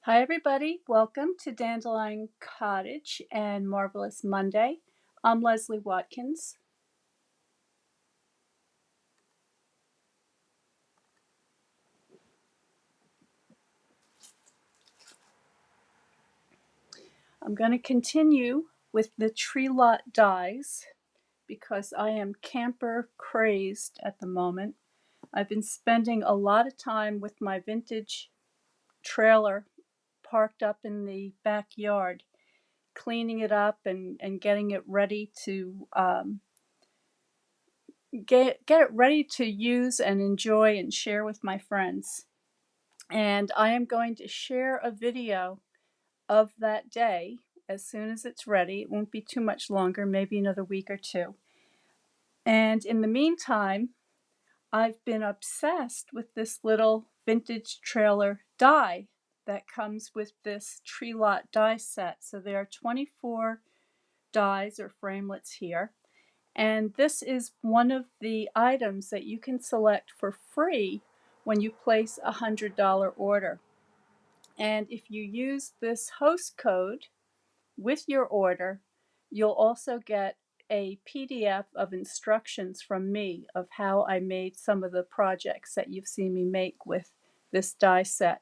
Hi everybody, welcome to Dandelion Cottage and Marvelous Monday. I'm Leslie Watkins. I'm going to continue with the tree lot dies because I am camper crazed at the moment. I've been spending a lot of time with my vintage trailer parked up in the backyard, cleaning it up and getting it ready to get it ready to use and enjoy and share with my friends. And I am going to share a video of that day as soon as it's ready. It won't be too much longer, maybe another week or two. And in the meantime, I've been obsessed with this little vintage trailer die that comes with this tree lot die set. So there are 24 dies or framelits here. And this is one of the items that you can select for free when you place a $100 order. And if you use this host code with your order, you'll also get a PDF of instructions from me of how I made some of the projects that you've seen me make with this die set.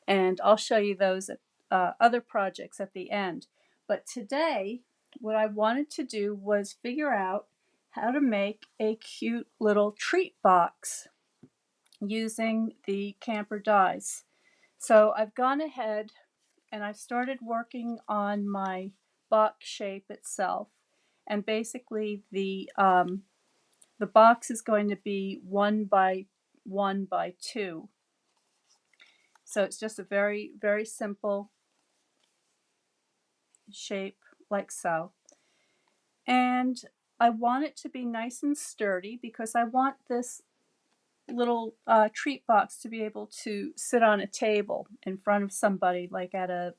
And I'll show you those other projects at the end. But today, what I wanted to do was figure out how to make a cute little treat box using the camper dies. So I've gone ahead and I've started working on my box shape itself. And basically the box is going to be 1 by 1 by 2. So it's just a very, very simple shape like so. And I want it to be nice and sturdy because I want this little treat box to be able to sit on a table in front of somebody, like at a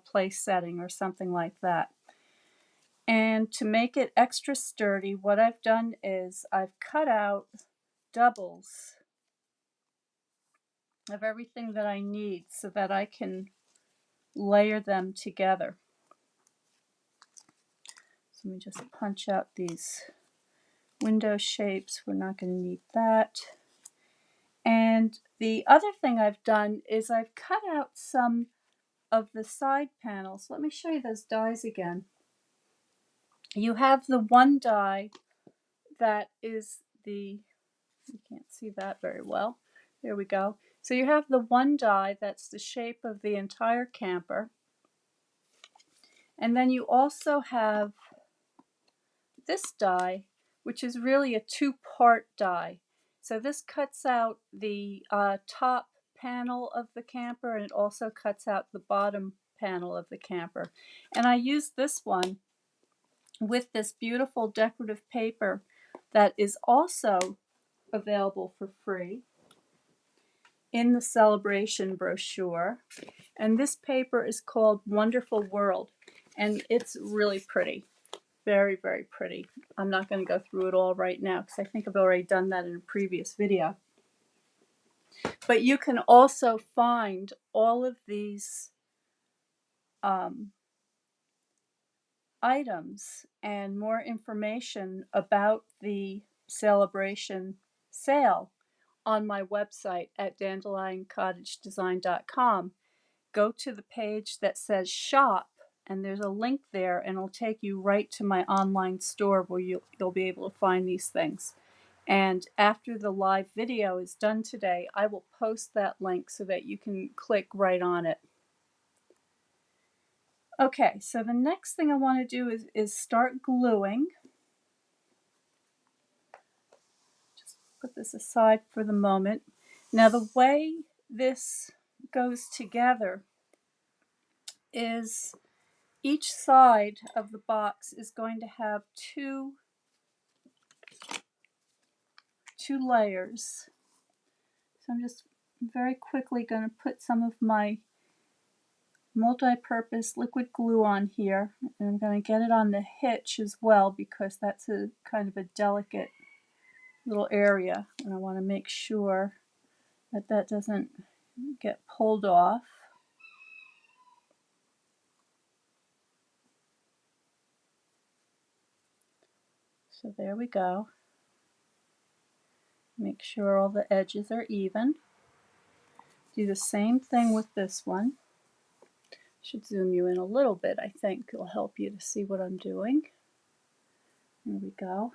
place setting or something like that. And to make it extra sturdy, what I've done is I've cut out doubles of everything that I need so that I can layer them together. So let me just punch out these window shapes. We're not going to need that. And the other thing I've done is I've cut out some of the side panels. Let me show you those dies again. You have the one die that is you can't see that very well. There we go. So you have the one die that's the shape of the entire camper. And then you also have this die, which is really a two-part die. So this cuts out the top panel of the camper, and it also cuts out the bottom panel of the camper. And I used this one with this beautiful decorative paper that is also available for free in the celebration brochure. And this paper is called Wonderful World, and it's really pretty. Very, very pretty. I'm not going to go through it all right now because I think I've already done that in a previous video. But you can also find all of these items and more information about the celebration sale on my website at dandelioncottagedesign.com. Go to the page that says shop, and there's a link there, and it'll take you right to my online store where you'll be able to find these things. And after the live video is done today, I will post that link so that you can click right on it. Okay, so the next thing I want to do is start gluing. Just put this aside for the moment. Now the way this goes together is each side of the box is going to have two layers. So I'm just very quickly going to put some of my multi-purpose liquid glue on here, and I'm going to get it on the hitch as well because that's a kind of a delicate little area, and I want to make sure that that doesn't get pulled off. So there we go. Make sure all the edges are even. Do the same thing with this one. Should zoom you in a little bit, I think. It'll help you to see what I'm doing. There we go.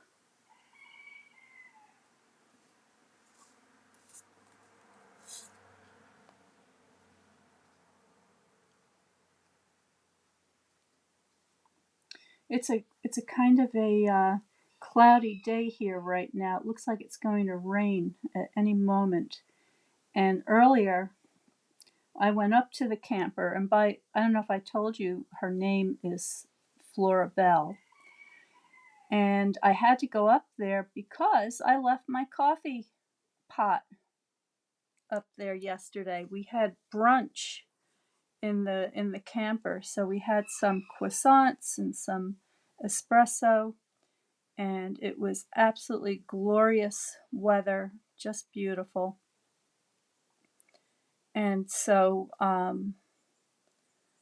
It's a kind of a cloudy day here right now. It looks like it's going to rain at any moment. And earlier, I went up to the camper, and I don't know if I told you, her name is Flora Bell. And I had to go up there because I left my coffee pot up there yesterday. We had brunch in the camper, so we had some croissants and some espresso, and it was absolutely glorious weather, just beautiful. And so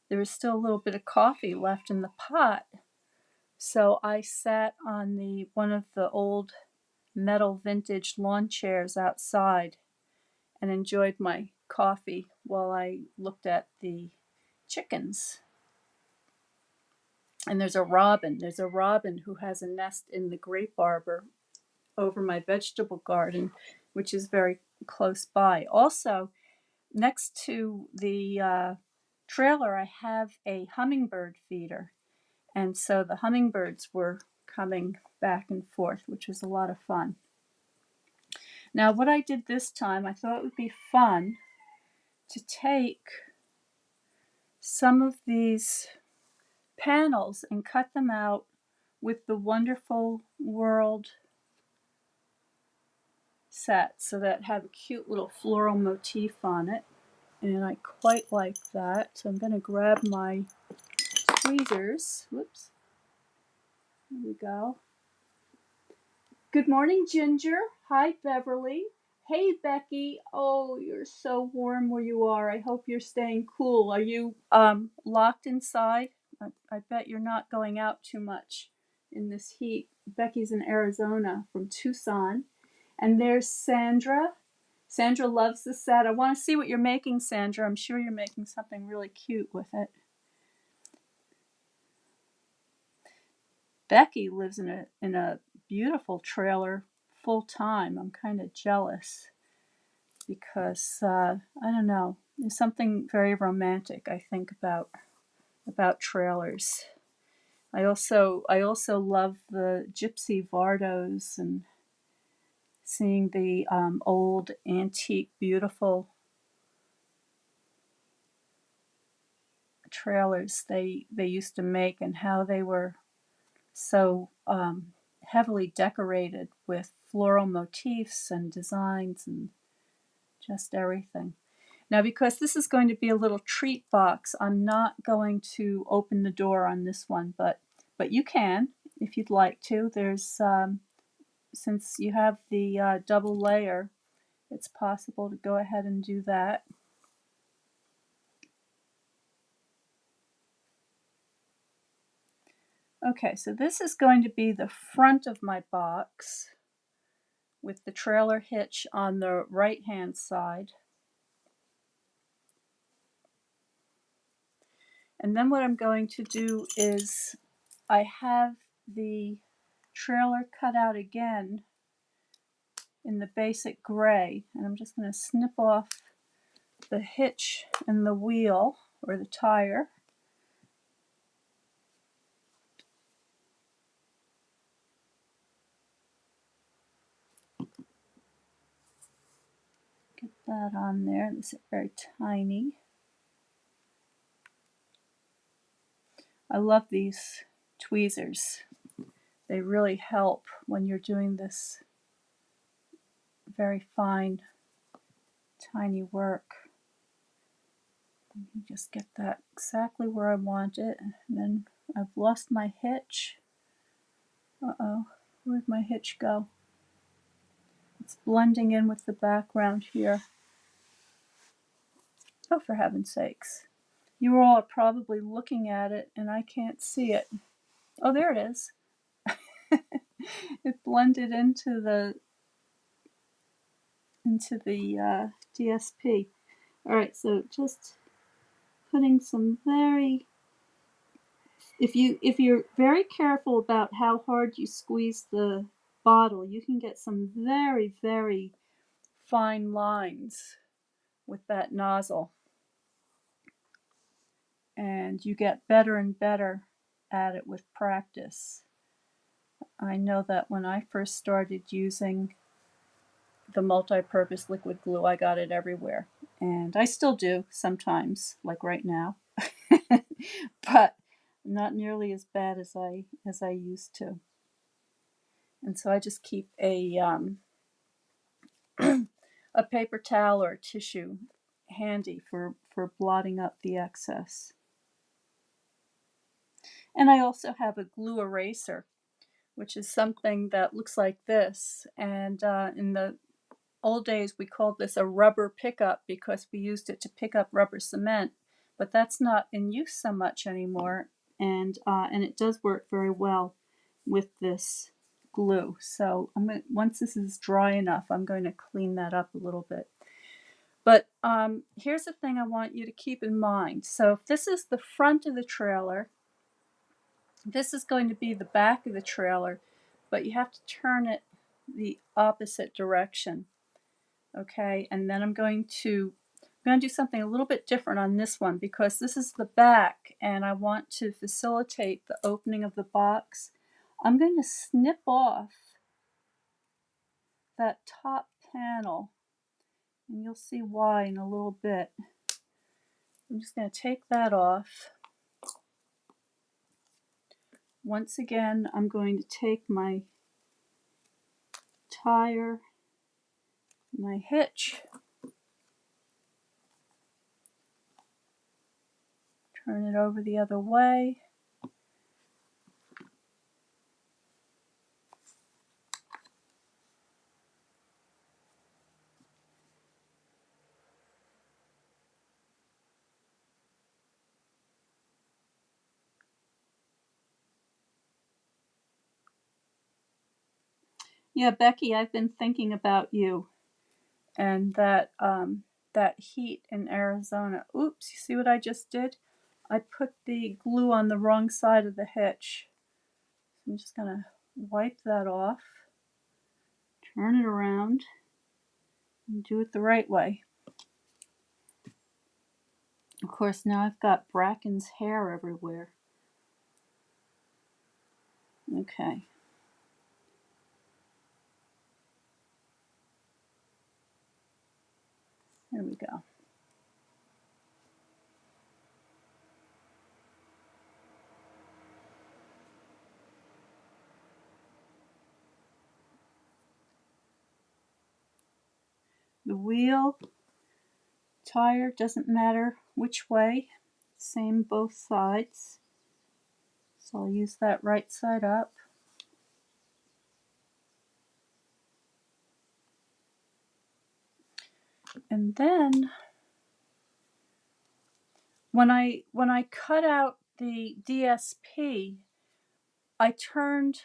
there was still a little bit of coffee left in the pot, so I sat on one of the old metal vintage lawn chairs outside and enjoyed my coffee while I looked at the chickens. And there's a robin who has a nest in the grape arbor over my vegetable garden, which is very close by. Also, next to the trailer, I have a hummingbird feeder. And so the hummingbirds were coming back and forth, which was a lot of fun. Now, what I did this time, I thought it would be fun to take some of these panels and cut them out with the Wonderful World set, so that have a cute little floral motif on it. And I quite like that. So I'm going to grab my tweezers. Whoops. There we go. Good morning, Ginger. Hi, Beverly. Hey, Becky. Oh, you're so warm where you are. I hope you're staying cool. Are you locked inside? I bet you're not going out too much in this heat. Becky's in Arizona from Tucson. And there's Sandra. Sandra loves the set. I want to see what you're making, Sandra. I'm sure you're making something really cute with it. Becky lives in a beautiful trailer full time. I'm kind of jealous because I don't know. There's something very romantic, I think, about trailers. I also love the gypsy Vardos and seeing the old antique beautiful trailers they used to make, and how they were so heavily decorated with floral motifs and designs and just everything. Now, because this is going to be a little treat box, I'm not going to open the door on this one, but you can if you'd like to. There's since you have the double layer, it's possible to go ahead and do that. Okay, so this is going to be the front of my box with the trailer hitch on the right-hand side. And then what I'm going to do is I have the trailer cut out again in the basic gray, and I'm just going to snip off the hitch and the wheel, or the tire. Get that on there. This is very tiny. I love these tweezers. They really help when you're doing this very fine, tiny work. Just get that exactly where I want it. And then I've lost my hitch. Uh-oh, where'd my hitch go? It's blending in with the background here. Oh, for heaven's sakes. You all are probably looking at it and I can't see it. Oh, there it is. It blended into the DSP. All right, so just putting some very, if you're very careful about how hard you squeeze the bottle, you can get some very, very fine lines with that nozzle. And you get better and better at it with practice. I know that when I first started using the multi-purpose liquid glue, I got it everywhere. And I still do sometimes, like right now. But not nearly as bad as I used to. And so I just keep a a paper towel or tissue handy for blotting up the excess. And I also have a glue eraser, which is something that looks like this. And in the old days, we called this a rubber pickup because we used it to pick up rubber cement. But that's not in use so much anymore. And it does work very well with this glue. So once this is dry enough, I'm going to clean that up a little bit. But here's the thing I want you to keep in mind. So if this is the front of the trailer, this is going to be the back of the trailer, but you have to turn it the opposite direction. Okay, and then I'm going to do something a little bit different on this one because this is the back and I want to facilitate the opening of the box. I'm going to snip off that top panel, and you'll see why in a little bit. I'm just going to take that off. Once again, I'm going to take my tire, my hitch, turn it over the other way. Yeah, Becky, I've been thinking about you and that heat in Arizona. Oops, you see what I just did? I put the glue on the wrong side of the hitch. I'm just going to wipe that off, turn it around, and do it the right way. Of course, now I've got Bracken's hair everywhere. Okay. There we go. The wheel, tire, doesn't matter which way, same both sides. So I'll use that right side up. And then when I cut out the DSP, I turned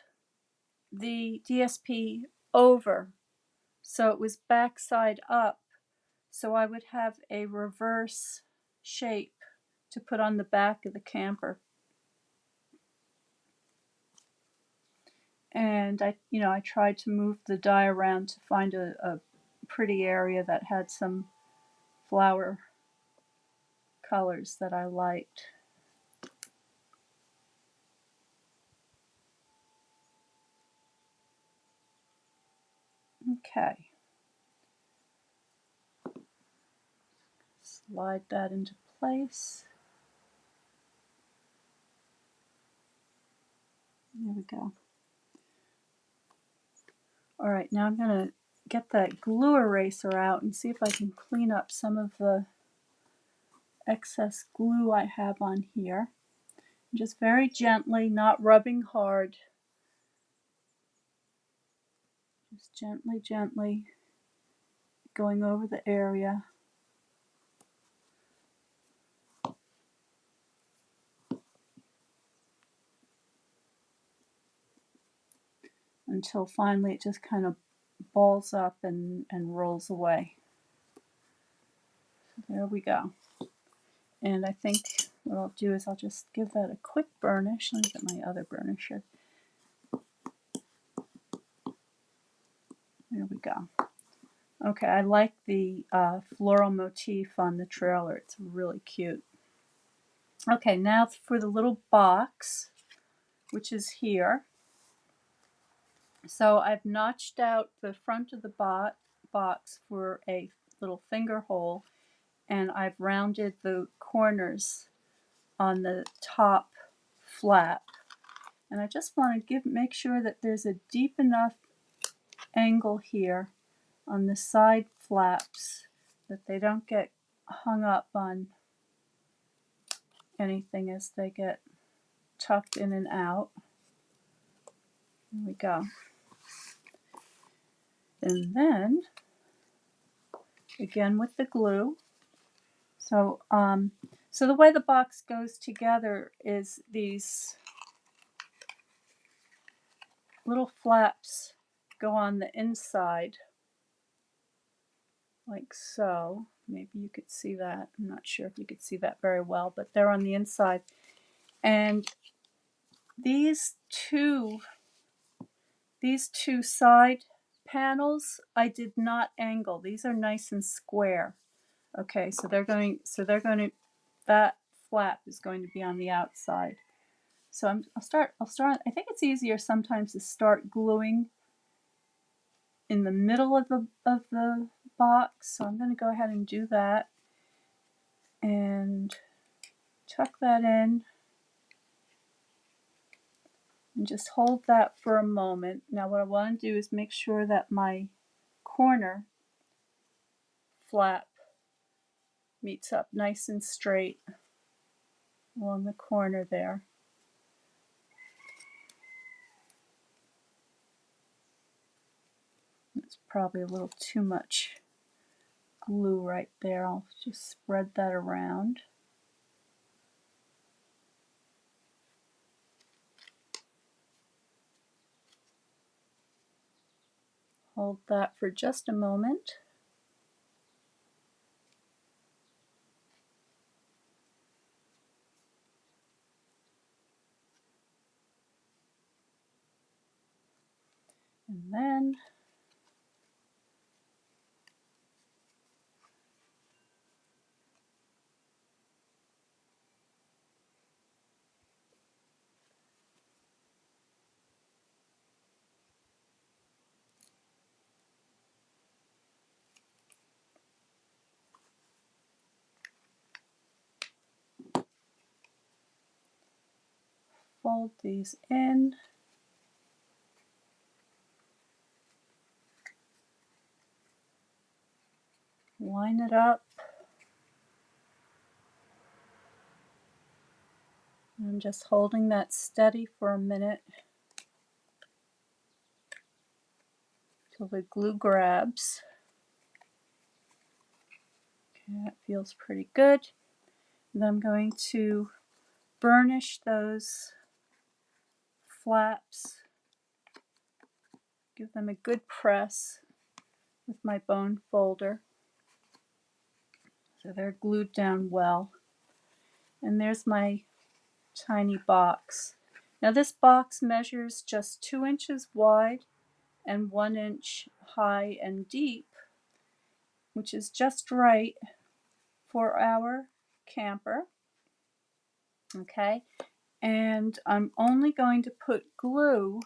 the DSP over so it was backside up, so I would have a reverse shape to put on the back of the camper. And I tried to move the die around to find a pretty area that had some flower colors that I liked. Okay. Slide that into place. There we go. All right, now I'm going to get that glue eraser out and see if I can clean up some of the excess glue I have on here. Just very gently, not rubbing hard. Just gently, gently going over the area. until finally it just kind of balls up and rolls away. So there we go. And I think what I'll do is I'll just give that a quick burnish. Let me get my other burnisher. There we go. Okay, I like the floral motif on the trailer. It's really cute. Okay, now for the little box, which is here. So I've notched out the front of the box for a little finger hole, and I've rounded the corners on the top flap. And I just want to make sure that there's a deep enough angle here on the side flaps that they don't get hung up on anything as they get tucked in and out. There we go. And then again with the glue. So so the way the box goes together is these little flaps go on the inside like so. Maybe you could see that. I'm not sure if you could see that very well, but they're on the inside. And these two side panels I did not angle. These are nice and square. Okay, so they're going to, that flap is going to be on the outside. So I'll start, I think it's easier sometimes to start gluing in the middle of the box. So I'm going to go ahead and do that and tuck that in and just hold that for a moment. Now what I want to do is make sure that my corner flap meets up nice and straight along the corner there. It's probably a little too much glue right there. I'll just spread that around. Hold that for just a moment. And then fold these in. Line it up. I'm just holding that steady for a minute till the glue grabs. Okay, that feels pretty good. And then I'm going to burnish those flaps. Give them a good press with my bone folder so they're glued down well. And there's my tiny box. Now this box measures just 2 inches wide and 1 inch high and deep, which is just right for our camper. Okay, and I'm only going to put glue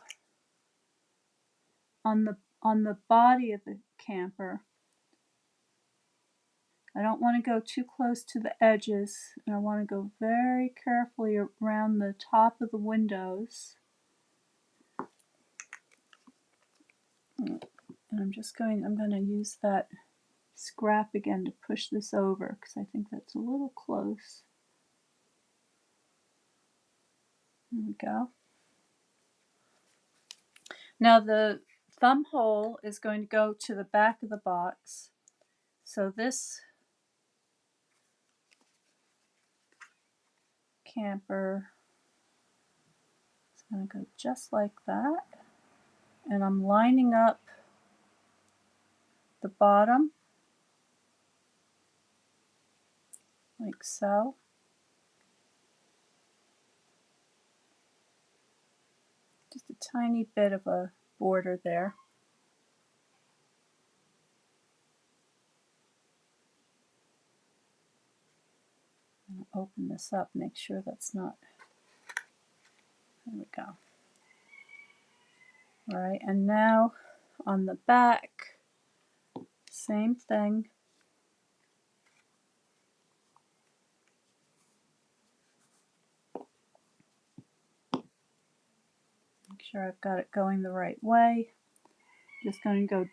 on the body of the camper. I don't want to go too close to the edges, and I want to go very carefully around the top of the windows. And I'm going to use that scrap again to push this over because I think that's a little close. There we go. Now the thumb hole is going to go to the back of the box. So this camper is going to go just like that. And I'm lining up the bottom like so. Just a tiny bit of a border there. I'll open this up, make sure that's not, there we go. All right, and now on the back, same thing. Make sure I've got it going the right way. Just going to go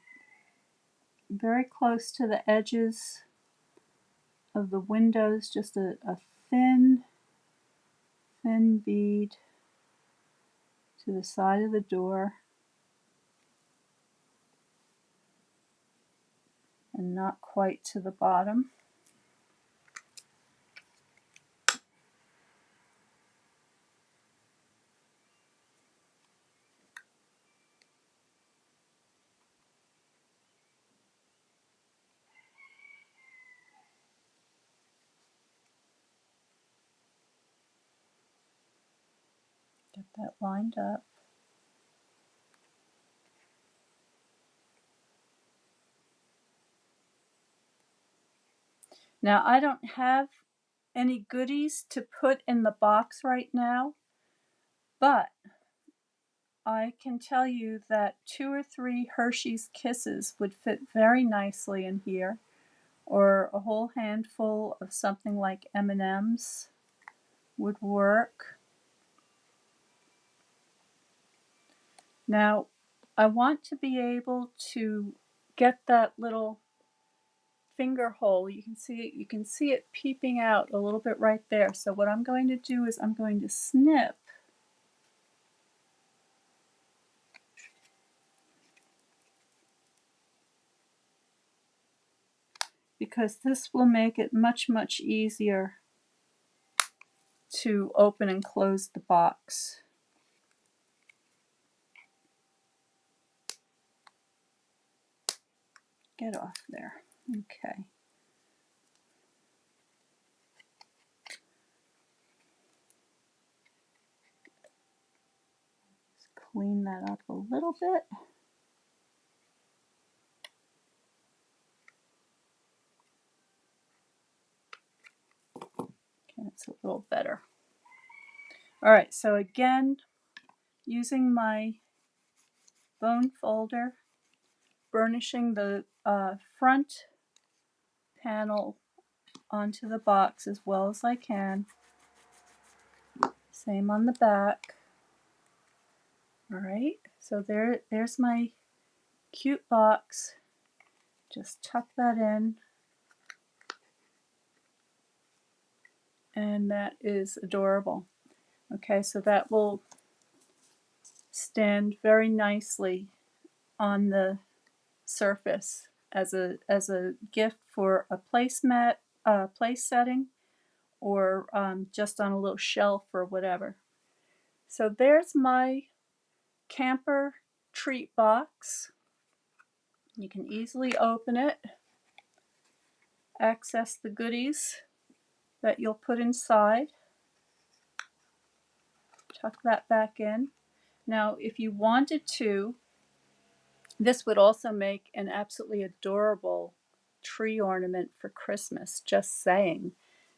very close to the edges of the windows, just a thin bead to the side of the door, and not quite to the bottom. Get that lined up. Now I don't have any goodies to put in the box right now, but I can tell you that 2 or 3 Hershey's Kisses would fit very nicely in here, or a whole handful of something like M&M's would work. Now, I want to be able to get that little finger hole. You can see it peeping out a little bit right there. So what I'm going to do is I'm going to snip because this will make it much easier to open and close the box. Get off there. Okay. Just clean that up a little bit. Okay, that's a little better. All right, so again, using my bone folder, burnishing the front panel onto the box as well as I can. Same on the back. All right, so there's my cute box. Just tuck that in. And that is adorable. Okay, so that will stand very nicely on the surface as a gift for a placemat, place setting, or just on a little shelf or whatever. So there's my camper treat box. You can easily open it, access the goodies that you'll put inside, tuck that back in. Now, if you wanted to, this would also make an absolutely adorable tree ornament for Christmas, just saying.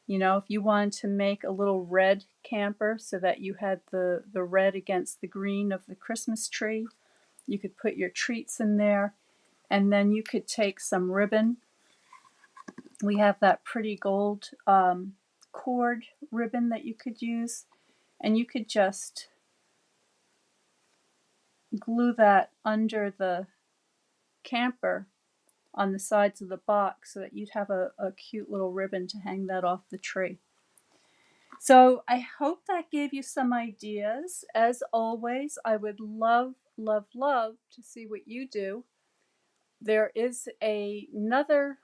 You know, if you wanted to make a little red camper so that you had the red against the green of the Christmas tree, you could put your treats in there, and then you could take some ribbon. We have that pretty gold cord ribbon that you could use, and you could just glue that under the camper on the sides of the box so that you'd have a cute little ribbon to hang that off the tree. So I hope that gave you some ideas. As always, I would love to see what you do. There is another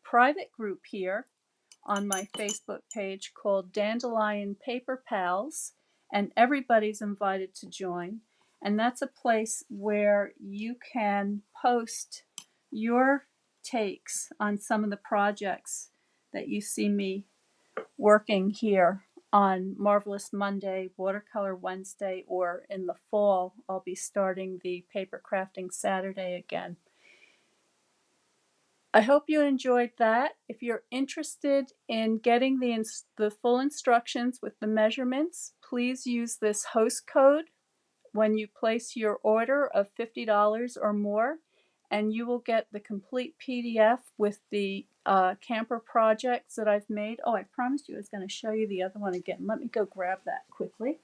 private group here on my Facebook page called Dandelion Paper Pals, and everybody's invited to join. And that's a place where you can post your takes on some of the projects that you see me working here on Marvelous Monday, Watercolor Wednesday, or in the fall, I'll be starting the Paper Crafting Saturday again. I hope you enjoyed that. If you're interested in getting the full instructions with the measurements, please use this host code when you place your order of $50 or more, and you will get the complete PDF with the camper projects that I've made. Oh, I promised you I was going to show you the other one again. Let me go grab that quickly.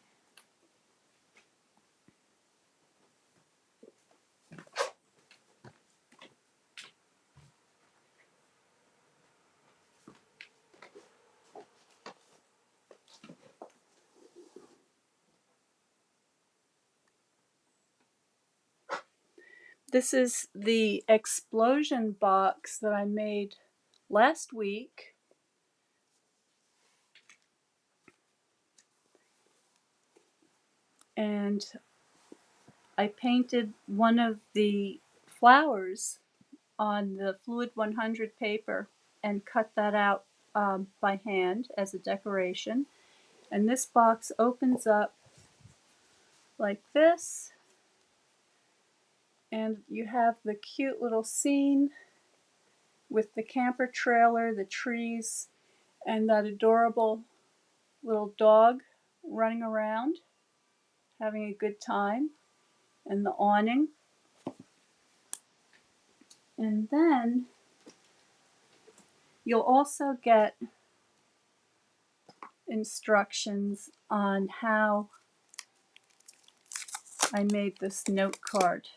This is the explosion box that I made last week. And I painted one of the flowers on the Fluid 100 paper and cut that out by hand as a decoration. And this box opens up like this, and you have the cute little scene with the camper trailer, the trees, and that adorable little dog running around having a good time, and the awning. And then you'll also get instructions on how I made this note card.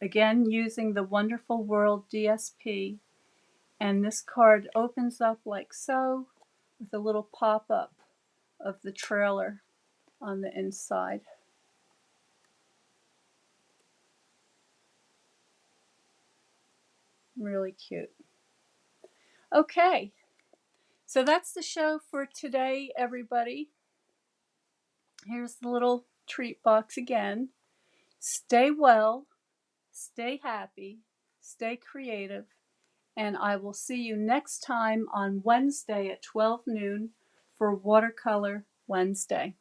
Again, using the Wonderful World DSP, and this card opens up like so with a little pop-up of the trailer on the inside. Really cute. Okay, so that's the show for today, everybody. Here's the little treat box again. Stay well, stay happy, stay creative, and I will see you next time on Wednesday at 12 noon for Watercolor Wednesday.